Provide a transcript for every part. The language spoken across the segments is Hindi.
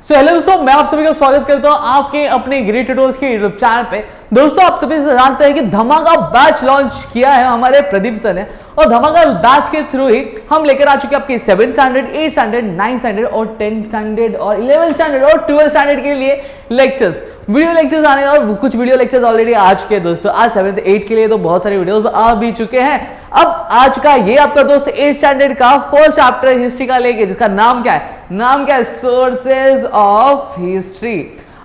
हेलो दोस्तों, मैं आप सभी का स्वागत करता हूं आपके अपने ग्रेट ट्यूटोरियल्स के यूट्यूब चैनल पे। दोस्तों, आप सभी जानते हैं कि धमाका बैच लॉन्च किया है हमारे प्रदीप सर ने, और धमाका बैच के थ्रू ही हम लेकर आ चुके हैं आपके 7th standard, 8th standard, 9th standard और 10th स्टैंडर्ड और 11th स्टैंडर्ड और 12th स्टैंडर्ड के लिए लेक्चर्स, वीडियो लेक्चर्स आने और कुछ वीडियो लेक्चर्स ऑलरेडी आ चुके हैं दोस्तों। आज 7th 8th के लिए तो बहुत सारे वीडियोस आ भी चुके हैं। अब आज का ये आपका दोस्त 8th स्टैंडर्ड का फर्स्ट चैप्टर हिस्ट्री का लेके, जिसका नाम क्या है, सोर्सेज ऑफ हिस्ट्री।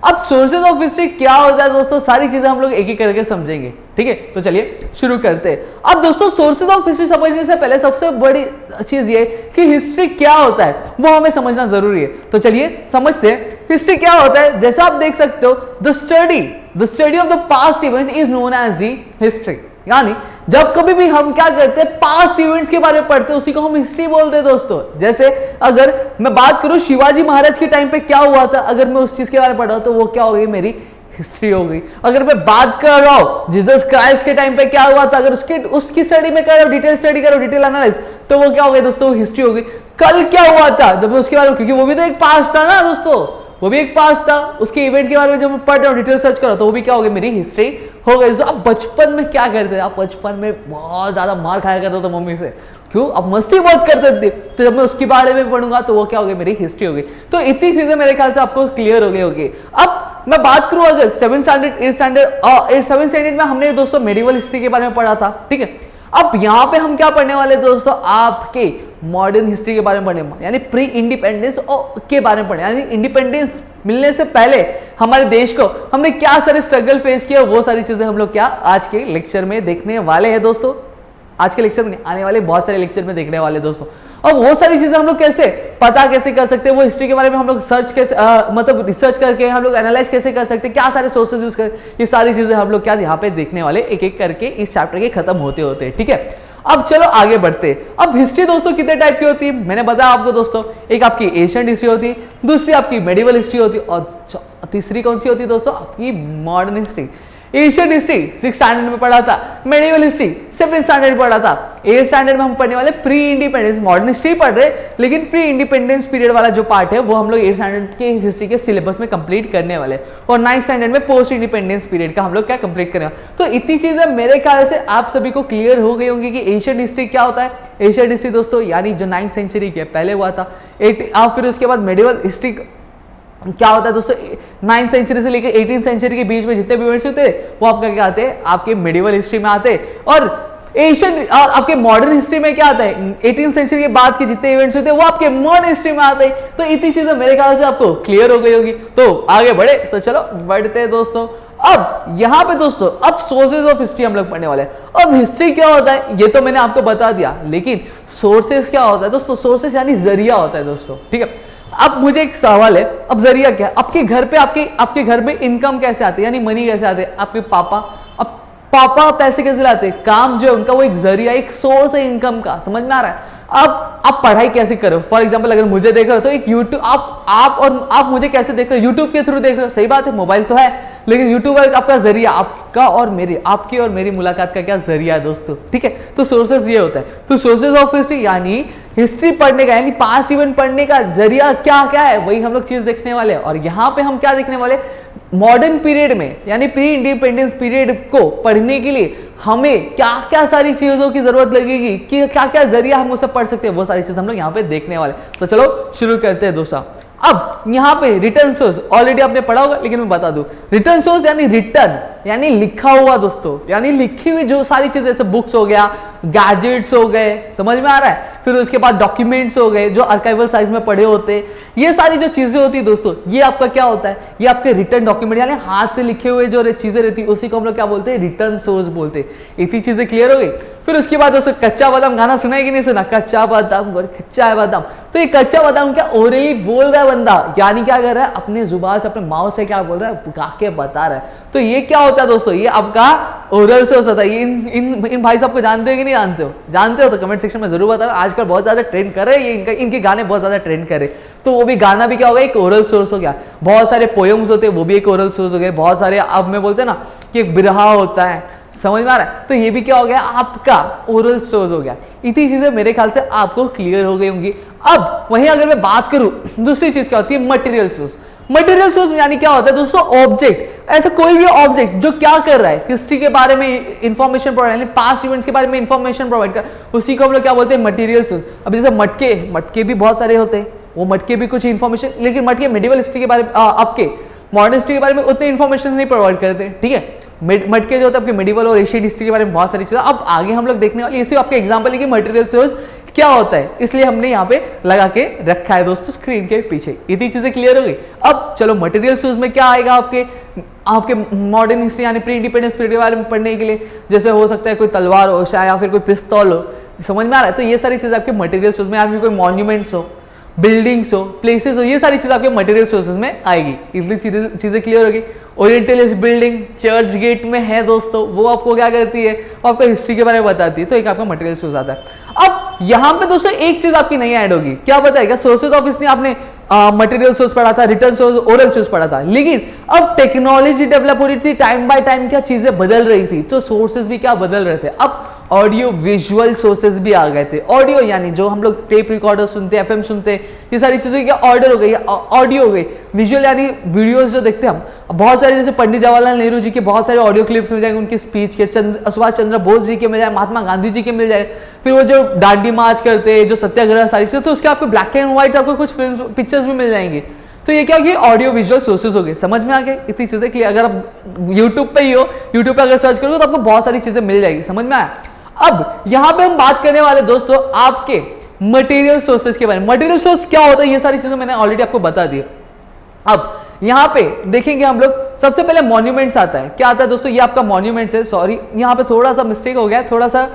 अब सोर्सेज ऑफ हिस्ट्री क्या होता है दोस्तों, सारी चीजें हम लोग एक एक करके समझेंगे, ठीक है। तो चलिए शुरू करते हैं। अब दोस्तों, सोर्सेज ऑफ हिस्ट्री समझने से पहले सबसे बड़ी चीज ये कि हिस्ट्री क्या होता है वो हमें समझना जरूरी है। तो चलिए समझते हैं हिस्ट्री क्या होता है। जैसा आप देख सकते हो, the study of the past event is known as the history. यानी जब कभी भी हम क्या करते हैं, पास्ट इवेंट्स के बारे में पढ़ते हैं, उसी को हम हिस्ट्री बोलते हैं दोस्तों। जैसे अगर मैं बात करूं शिवाजी महाराज के टाइम पे क्या हुआ था, अगर मैं उस चीज के बारे में पढ़ रहा हूं तो वो क्या हो गई, मेरी हिस्ट्री हो गई। अगर मैं बात कर रहा हूं जीसस क्राइस्ट के टाइम पे क्या हुआ था, अगर उसकी स्टडी में कर रहा हूं, डिटेल स्टडी कर रहा हूं, डिटेल एनालिसिस, तो वो क्या हो गई दोस्तों, हिस्ट्री हो गई। कल क्या हुआ था जब मैं उसके बारे में, क्योंकि वो भी तो एक पास्ट था ना दोस्तों, वो भी एक पास था, उसके इवेंट के बारे में जब मैं पढ़ रहा हूँ, डिटेल सर्च कर रहा हूं, तो वो भी क्या हो गई, मेरी हिस्ट्री हो गई। तो अब बचपन में क्या करते थे, आप बचपन में बहुत ज्यादा मार खाया करते थे मम्मी से, क्यों, अब मस्ती बहुत करते थे, तो जब मैं उसके बारे में पढ़ूंगा तो वो क्या हो गई, मेरी हिस्ट्री हो गई। तो इतनी चीजें मेरे ख्याल से आपको क्लियर हो गई होगी। अब मैं बात करूं अगर 7th स्टैंडर्ड, 8th स्टैंडर्ड और 7th स्टैंडर्ड में हमने दोस्तों मेडिवल हिस्ट्री के बारे में पढ़ा था, ठीक है। अब यहां पे हम क्या पढ़ने वाले दोस्तों, आपके मॉडर्न हिस्ट्री के बारे में पढ़े, यानी प्री इंडिपेंडेंस के बारे में पढ़े, यानी इंडिपेंडेंस मिलने से पहले हमारे देश को हमने क्या सारे स्ट्रगल फेस किया, वो सारी चीजें हम लोग क्या आज के लेक्चर में देखने वाले हैं दोस्तों। आज के लेक्चर में आने वाले बहुत सारे लेक्चर में देखने वाले दोस्तों। और वो सारी चीजें हम लोग कैसे पता कैसे कर सकते हैं, वो हिस्ट्री के बारे में हम लोग सर्च कैसे मतलब रिसर्च करके हम लोग एनालाइज कैसे कर सकते हैं, क्या सारे सोर्सेज यूज कर, ये सारी चीजें हम लोग क्या यहाँ पे देखने वाले एक एक करके इस चैप्टर के खत्म होते होते, ठीक है। अब चलो आगे बढ़ते। अब हिस्ट्री दोस्तों कितने टाइप की होती है, मैंने बताया आपको दोस्तों, एक आपकी एशियन हिस्ट्री होती है, दूसरी आपकी मेडिवल हिस्ट्री होती है, और तीसरी कौन सी होती है दोस्तों, आपकी modern history. Asian history 6th standard में पढ़ा था, मेडिवल हिस्ट्री 7th स्टैंडर्ड में पढ़ा था, 8th स्टैंडर्ड में हम पढ़ने वाले प्री इंडिपेंडेंस, मॉडर्न हिस्ट्री पढ़ रहे, लेकिन प्री इंडिपेंडेंस पीरियड वाला जो पार्ट है वो हम लोग 8th स्टैंडर्ड के हिस्ट्री के सिलेबस में कंप्लीट करने वाले, और 9th स्टैंडर्ड में पोस्ट इंडिपेंडेंस पीरियड का हम लोग क्या कंप्लीट करने वाले। तो इतनी चीजें मेरे ख्याल से आप सभी को क्लियर हो गई होंगी कि एशियन हिस्ट्री क्या होता है। एशियन हिस्ट्री दोस्तों यानी जो 9th सेंचुरी के पहले हुआ था, फिर उसके बाद मेडिवल हिस्ट्री क्या होता है दोस्तों, 9th सेंचुरी से लेकर 18th सेंचुरी के बीच में जितने भी इवेंट्स होते हैं वो आपका क्या आते हैं, आपके मेडिवल हिस्ट्री में आते हैं। और एशियन और आपके मॉडर्न हिस्ट्री में क्या आता है, 18th सेंचुरी के बाद के जितने इवेंट्स होते हैं वो आपके मॉडर्न हिस्ट्री में आते हैं। तो इतनी चीजें मेरे ख्याल से आपको क्लियर हो गई होगी। तो आगे बढ़े, तो चलो बढ़ते हैं दोस्तों। अब यहाँ पे दोस्तों अब सोर्सेज ऑफ हिस्ट्री हम लोग पढ़ने वाले हैं। अब हिस्ट्री क्या होता है ये तो मैंने आपको बता दिया, लेकिन सोर्सेज क्या होता है दोस्तों, सोर्सेज यानी जरिया होता है दोस्तों, ठीक है। अब मुझे एक सवाल है, अब जरिया क्या है, आपके घर पे आपके घर में इनकम कैसे आती है, यानी मनी कैसे आते हैं, आपके पापा, अब पापा पैसे कैसे लाते हैं, काम जो है उनका वो एक जरिया, एक सोर्स है इनकम का, समझ में आ रहा है। अब आप पढ़ाई कैसे करो, फॉर एग्जांपल अगर मुझे देख रहे हो तो एक यूट्यूब, आप मुझे कैसे देख रहे हो, यूट्यूब के थ्रू देख रहे हो, सही बात है, मोबाइल तो है, लेकिन यूट्यूब आपका जरिया, आपकी और मेरी मुलाकात का क्या जरिया है दोस्तों, ठीक है। तो सोर्सेज ये होता है। तो सोर्सेज ऑफ हिस्ट्री यानी हिस्ट्री पढ़ने का, यानी पास्ट इवेंट पढ़ने का जरिया क्या क्या है, वही हम लोग चीज देखने वाले हैं। और यहाँ पे हम क्या देखने वाले, मॉडर्न पीरियड में यानी प्री इंडिपेंडेंस पीरियड को पढ़ने के लिए हमें क्या क्या सारी चीजों की जरूरत लगेगी, कि क्या क्या जरिया हम उसे पढ़ सकते हैं, वो सारी चीज हम लोग यहाँ पे देखने वाले। तो चलो शुरू करते हैं दोस्तों। अब यहाँ पे रिटर्न सोर्स ऑलरेडी आपने पढ़ा होगा, लेकिन मैं बता दूं, रिटर्न सोर्स यानी रिटर्न यानी लिखा हुआ दोस्तों, यानी लिखी हुई जो सारी चीजें, जैसे बुक्स हो गया, गैजेट्स हो गए, समझ में आ रहा है, फिर उसके बाद डॉक्यूमेंट्स हो गए जो आर्काइवल साइज में पड़े होते हैं, ये सारी जो चीजें होती है दोस्तों, ये आपका क्या होता है, ये आपके रिटर्न डॉक्यूमेंट यानी हाथ से लिखे हुए जो चीजें रहती है उसी को हम लोग क्या बोलते हैं, रिटर्न सोर्स बोलते हैं। इतनी चीजें क्लियर हो गई। फिर उसके बाद दोस्तों कच्चा बादाम गाना सुना है कि नहीं सुना, कच्चा बादाम कच्चा है बादाम, तो ये कच्चा बादाम क्या ओरली बोल रहा है बंदा, यानी क्या कर रहा है, अपने जुबान से अपने माउथ से क्या बोल रहा है, गा के बता रहा है। तो ये क्या होता है दोस्तों, ये आपका ओरल सोर्स होता है। इन भाई साहब को जानते हो कि नहीं जानते हो तो कमेंट सेक्शन में जरूर बताना। आजकल बहुत ज्यादा ट्रेंड कर रहे हैं ये, इनके गाने बहुत ज्यादा ट्रेंड कर रहे हैं। तो वो भी गाना भी क्या होगा, एक ओरल सोर्स हो गया। बहुत सारे पोयम्स होते हैं वो भी एक ओरल सोर्स हो गए। बहुत सारे अब मैं बोलते हैं ना कि एक बिरहा होता है, समझ में आ रहा है? तो ये भी क्या हो गया, आपका ओरल सोर्स हो गया। इतनी चीजें मेरे ख्याल से आपको क्लियर हो गई होंगी। अब वहीं अगर मैं बात करूं, दूसरी चीज क्या होती है, मटेरियल सोर्स। मटेरियल सोर्स यानी क्या होता है दोस्तों, ऑब्जेक्ट, ऐसा कोई भी ऑब्जेक्ट जो क्या कर रहा है, हिस्ट्री के बारे में इंफॉर्मेशन प्रोवाइड, यानी पास्ट इवेंट्स के बारे में इंफॉर्मेशन प्रोवाइड कर, उसी को हम लोग क्या बोलते हैं, मटेरियल सोर्स। अब जैसे मटके भी बहुत सारे होते हैं, वो मटके भी कुछ इंफॉर्मेशन, लेकिन मटके मेडिवल हिस्ट्री के बारे में, आपके मॉडर्न हिस्ट्री के बारे में उतनी इंफॉर्मेशन नहीं प्रोवाइड करते, ठीक है। मटके जो होते हैं आपके मेडिवल और एशियन हिस्ट्री के बारे में बहुत सारी चीजें अब आगे हम लोग देखने वाले, इसी आपके एग्जांपल है कि मटेरियल सोर्स क्या होता है, इसलिए हमने यहाँ पे लगा के रखा है दोस्तों स्क्रीन के पीछे। इतनी चीजें क्लियर हो गई। अब चलो मटेरियल सोर्स में क्या आएगा, आपके मॉडर्न हिस्ट्री यानी प्री इंडिपेंडेंस पीरियड के बारे में पढ़ने के लिए, जैसे हो सकता है कोई तलवार हो शायद, या फिर कोई पिस्तौल हो, समझ में आ रहा है? तो ये सारी चीजें आपके मटेरियल सोर्स में, या फिर कोई मॉन्यूमेंट्स हो, बिल्डिंग्स हो, प्लेसेस हो, ये सारी चीजें आपके मटेरियल सोर्सेज में आएगी। इसलिए चीजें क्लियर होगी। ओरिएंटलिस्ट बिल्डिंग चर्च गेट में है दोस्तों, वो आपको क्या करती है, वो आपको हिस्ट्री के बारे में बताती है, तो एक आपका मटेरियल सोर्स आता है। अब यहां पे दोस्तों एक चीज आपकी नहीं ऐड होगी, क्या बताएगा, सोर्सेज ऑफ हिस्ट्री आपने मटेरियल सोर्स पढ़ा था, रिटर्न सोर्स, ओरल सोर्स पढ़ा था, लेकिन अब टेक्नोलॉजी डेवलप हो रही थी, टाइम बाय टाइम क्या चीजें बदल रही थी, तो सोर्सेज भी क्या बदल रहे थे। अब ऑडियो विजुअल सोर्सेज भी आ गए थे। ऑडियो यानी जो हम लोग टेप रिकॉर्डर सुनते हैं, एफएम सुनते हैं, ये सारी चीजें क्या ऑर्डर हो गई, ऑडियो हो गई। विजुअल यानी वीडियोस जो देखते हैं हम, बहुत सारे जैसे पंडित जवाहरलाल नेहरू जी के बहुत सारे ऑडियो क्लिप्स मिल जाएंगे, उनके स्पीच के, सुभाष चंद्र बोस जी के मिल जाए, महात्मा गांधी जी के मिल जाए, फिर वो जो दांडी मार्च करते हैं, जो सत्याग्रह, सारी चीजें, तो उसके आपको ब्लैक एंड व्हाइट आपको कुछ फिल्म पिक्चर्स भी मिल जाएंगे। तो ये क्या कि ऑडियो विजुअल सोर्सेज हो गए। समझ में आ गए इतनी चीजें क्लियर। अगर आप यूट्यूब पे ही हो, यूट्यूब पे अगर सर्च करोगे तो आपको बहुत सारी चीजें मिल जाएगी। समझ में आया? अब यहां पे हम बात करने वाले दोस्तों आपके मटेरियल सोर्सेज के बारे में। मटेरियल सोर्स क्या होता है, ये सारी चीजें मैंने ऑलरेडी आपको बता दी। अब यहां पे देखेंगे हम लोग, सबसे पहले मॉन्यूमेंट्स आता है। क्या आता है दोस्तों, ये आपका मॉन्यूमेंट्स है। सॉरी, यहां पे थोड़ा सा मिस्टेक हो गया, थोड़ा सा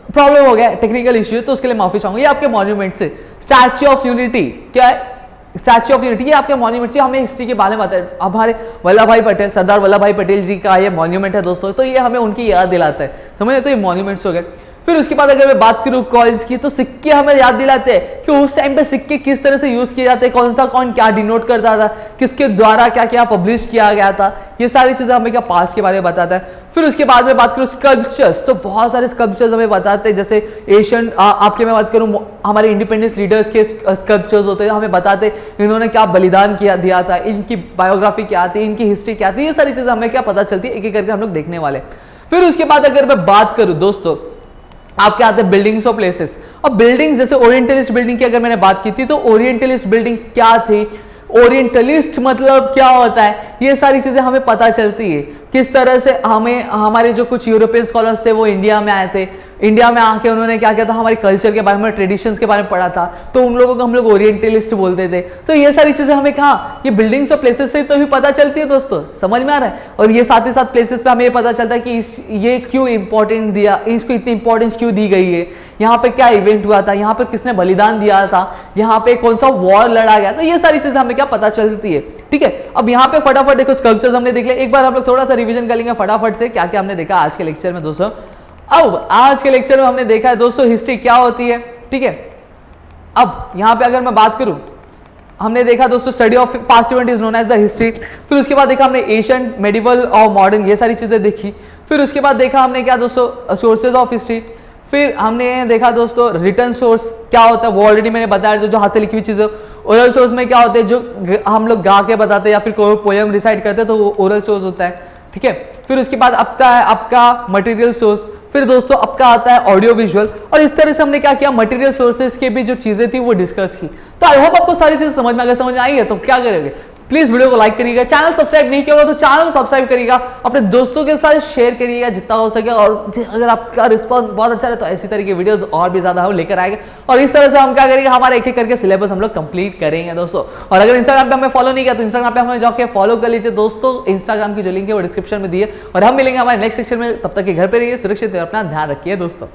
प्रॉब्लम हो गया, टेक्निकल इश्यू है, तो उसके लिए माफी चाहूंगा। ये आपके मॉन्यूमेंट्स है। स्टैच्यू ऑफ यूनिटी क्या है, स्टैच्यू ऑफ यूनिटी, ये आपके मॉन्यूमेंट, हमें हिस्ट्री के बारे में आता है। हमारे वल्लभ भाई पटेल, सरदार वल्लभ भाई पटेल जी का ये मॉन्यूमेंट है दोस्तों, तो ये हमें उनकी याद दिलाता है। समझे? तो ये मॉन्यूमेंट्स हो गए। फिर उसके बाद अगर मैं बात करूं कॉइन्स की, तो सिक्के हमें याद दिलाते हैं कि उस टाइम पे सिक्के किस तरह से यूज किए जाते हैं, कौन सा कॉइन क्या डिनोट करता था, किसके द्वारा क्या क्या पब्लिश किया गया था, ये सारी चीजें हमें क्या पास्ट के बारे में बताता है। फिर उसके बाद में बात करूं स्कल्पचर्स, तो बहुत सारे स्कल्पचर्स हमें बताते हैं, जैसे एशियन आपके मैं बात करूं हमारे इंडिपेंडेंस लीडर्स के स्कल्पचर्स होते हैं, हमें बताते हैं इन्होंने क्या बलिदान किया दिया था, इनकी बायोग्राफी क्या थी, इनकी हिस्ट्री क्या थी, ये सारी चीजें हमें क्या पता चलती है, एक एक करके हम लोग देखने वाले। फिर उसके बाद अगर मैं बात करूं दोस्तों, आप क्या आते हैं बिल्डिंग्स और प्लेसेस। अब बिल्डिंग्स, जैसे ओरिएंटलिस्ट बिल्डिंग की अगर मैंने बात की थी, तो ओरिएंटलिस्ट बिल्डिंग क्या थी, ओरिएंटलिस्ट मतलब क्या होता है, ये सारी चीजें हमें पता चलती है। किस तरह से हमें हमारे जो कुछ यूरोपियन स्कॉलर्स थे वो इंडिया में आए थे, इंडिया में आके उन्होंने क्या किया था, हमारे कल्चर के बारे में, ट्रेडिशंस के बारे में पढ़ा था, तो उन लोगों को हम लोग ओरिएंटलिस्ट बोलते थे। तो ये सारी चीजें हमें कहाँ, ये बिल्डिंग्स और प्लेसेस से तो भी पता चलती है दोस्तों। समझ में आ रहा है? और ये साथ ही साथ प्लेसेस पे हमें ये पता चलता है कि ये क्यों इंपॉर्टेंट दिया, इसको इतनी इंपॉर्टेंस क्यों दी गई है, यहाँ पे क्या इवेंट हुआ था, यहाँ पर किसने बलिदान दिया था, यहाँ पे कौन सा वॉर लड़ा गया, तो ये सारी चीजें हमें क्या पता चलती है। ठीक है, अब यहाँ पे फटाफट देखो स्कल्पचर्स हमने देख लिया। एक बार हम लोग थोड़ा सा रिवीजन कर लेंगे फटाफट से, क्या क्या हमने देखा आज के लेक्चर में दोस्तों। अब आज के लेक्चर में हमने देखा है दोस्तों हिस्ट्री क्या होती है। ठीक है, अब यहां पे अगर मैं बात करूं, हमने देखा दोस्तों study of past event is known as the history. फिर उसके बाद देखा हमने एशियंट, मेडिवल और मॉडर्न, ये सारी चीजें देखी। फिर उसके बाद देखा हमने क्या दोस्तों, सोर्सेज ऑफ हिस्ट्री। फिर हमने देखा दोस्तों रिटर्न सोर्स क्या होता है, वो ऑलरेडी मैंने बताया, जो हाथ से लिखी हुई चीजें। ओरल सोर्स में क्या होते हैं, जो हम लोग गा के बताते हैं या फिर कोई पोएम रिसाइट करते हैं, तो वो ओरल सोर्स होता है। ठीक है, फिर उसके बाद आपका है आपका मटेरियल सोर्स। फिर दोस्तों आपका आता है ऑडियो विजुअल। और इस तरह से हमने क्या किया, मटेरियल सोर्सेज के भी जो चीजें थी वो डिस्कस की। तो आई होप आपको सारी चीजें समझ में, अगर समझ में आई है तो क्या करेंगे, प्लीज वीडियो को लाइक करिएगा, चैनल सब्सक्राइब नहीं किया होगा तो चैनल सब्सक्राइब करिएगा, अपने दोस्तों के साथ शेयर करिएगा जितना हो सके। और अगर आपका रिस्पांस बहुत अच्छा है तो ऐसी तरह की वीडियोस और भी ज्यादा हम लेकर आएंगे। और इस तरह से हम क्या करेंगे, हमारा एक एक करके सिलेबस हम लोग कंप्लीट करेंगे दोस्तों। और अगर इंस्टाग्राम पे हमें फॉलो नहीं किया तो इंस्टाग्राम पे हमें जाके फॉलो कर लीजिए दोस्तों। इंस्टाग्राम की जो लिंक है वो डिस्क्रिप्शन में दी है। और हम मिलेंगे हमारे नेक्स्ट सेक्शन में, तब तक के घर पे रहिए, सुरक्षित, अपना ध्यान रखिए दोस्तों।